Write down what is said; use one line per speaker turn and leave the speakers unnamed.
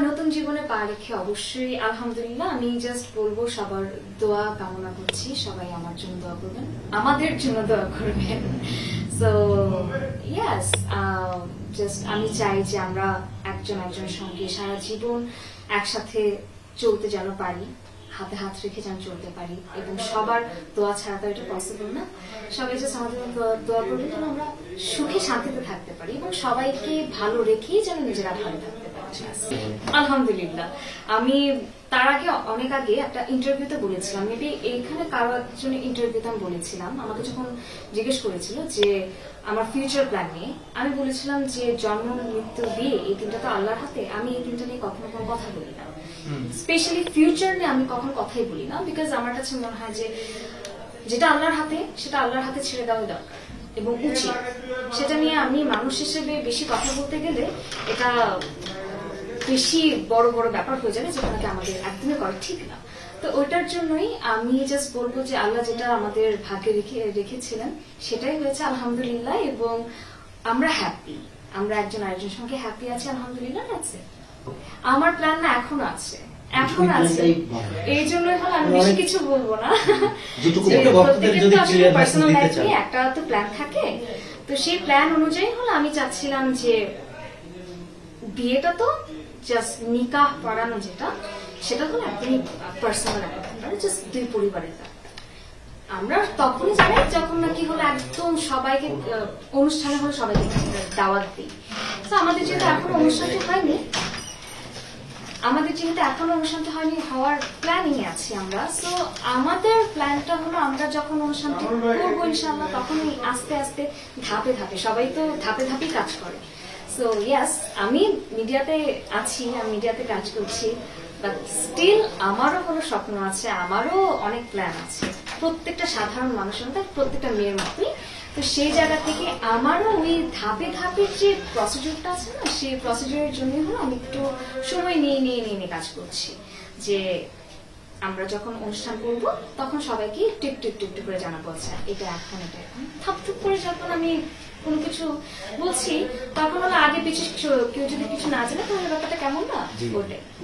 নতুন জীবনে পা রেখে অবশ্যই আলহামদুলিল্লাহ আমি জাস্ট বলবো সবার দোয়া কামনা করছি, সবাই আমার জন্য দোয়া করবেন, আমাদের জন্য দোয়া করবেন। সো ইয়েস, জাস্ট আমি চাই যে আমরা একজন একজনের সঙ্গে সারা জীবন একসাথে চলতে যেন পারি, হাতে হাত রেখে যেন চলতে পারি, এবং সবার দোয়া ছাড়া তো এটা পসিবল না। সবাই জাস্ট আমাদের দোয়া করবেন যেন আমরা সুখে শান্তিতে থাকতে পারি এবং সবাইকে ভালো রেখেই যেন নিজেরা ভালো থাকতে পারি। আলহামদুলিল্লাহ আমি তার আগে অনেক আগে একটা ইন্টারভিউতে বলেছিলাম, মেবি এইখানে কারো একজন ইন্টারভিউতে আমি বলেছিলাম, আমাকে যখন জিজ্ঞেস করেছিল যে আমার ফিউচার প্ল্যান নিয়ে, আমি বলেছিলাম যে জন্ম মৃত্যু বিয়ে এই তিনটা তো আল্লাহর হাতে, আমি এই তিনটা নিয়ে কখনো কোনো কথা বলি না, স্পেশালি ফিউচার নিয়ে আমি কখনো কথাই বলি না, বিকজ আমার কাছে মনে হয় যে যেটা আল্লাহর হাতে সেটা আল্লাহর হাতে ছেড়ে দেওয়া দরকার এবং উচিত। সেটা নিয়ে আমি মানুষ হিসেবে বেশি কথা বলতে গেলে এটা বেশি বড় বড় ব্যাপার হয়ে যাবে, যেটা নাকি আমাদের একদমই করা ঠিক না। তো ওইটার জন্যই আমি জাস্ট বলবো যে আল্লাহ যেটা আমাদের ভাগ্যে রেখেছিলেন সেটাই হয়েছে আলহামদুলিল্লাহ, এবং আমরা হ্যাপি, আমরা একজন আরেকজনের সঙ্গে হ্যাপি আছি আলহামদুলিল্লাহ। আছে আমার প্ল্যান না এখনো আছে, এখন আছে, এই জন্যই হলো আমি বেশি কিছু বলবো না। পার্সোনাল লাইফ নিয়ে একটা তো প্ল্যান থাকে, তো সেই প্ল্যান অনুযায়ী হলো আমি চাচ্ছিলাম যে বিয়েটা তো জাস্ট নিকাহ পড়ানো যেটা, সেটা হলো একদমই পার্সোনাল একটা ব্যাপার, জাস্ট দুই পরিবারের ব্যাপার। আমরা তখনই জানাই যখন নাকি হলো একদম সবাইকে অনুষ্ঠানে হলো সবাইকে দাওয়াত দিই। তো আমাদের যেহেতু এখনো অনুষ্ঠানটি হয়নি, হওয়ার প্ল্যানিং আছি আমরা। সো আমাদের প্ল্যানটা হলো আমরা যখন অনুষ্ঠানটি করবো ইনশাআল্লাহ তখনই আস্তে আস্তে ধাপে ধাপে, সবাই তো ধাপে ধাপেই কাজ করে। সো ইয়াস, আমি মিডিয়াতে আছি, আমি মিডিয়াতে কাজ করছি, বাট স্টিল আমারও কোনো স্বপ্ন আছে, আমারও অনেক প্ল্যান আছে, প্রত্যেকটা সাধারণ মানুষের মতো, প্রত্যেকটা মেয়ের মতোই। তো সেই জায়গা থেকে আমারও ওই ধাপে ধাপে যে প্রসিডিউরটা আছে না, সেই প্রসিডিউরের জন্য হলো আমি একটু সময় নিয়ে কাজ করছি, যে আমরা যখন অনুষ্ঠান করব তখন সবাইকে একটু করে জানাবো, আচ্ছা এটা এখন থাপ করে যখন আমি কোনো কিছু বলছি তখন হলো আগে পিছিয়ে কেউ যদি কিছু না জানে তাহলে ব্যাপারটা কেমন না ওটাই।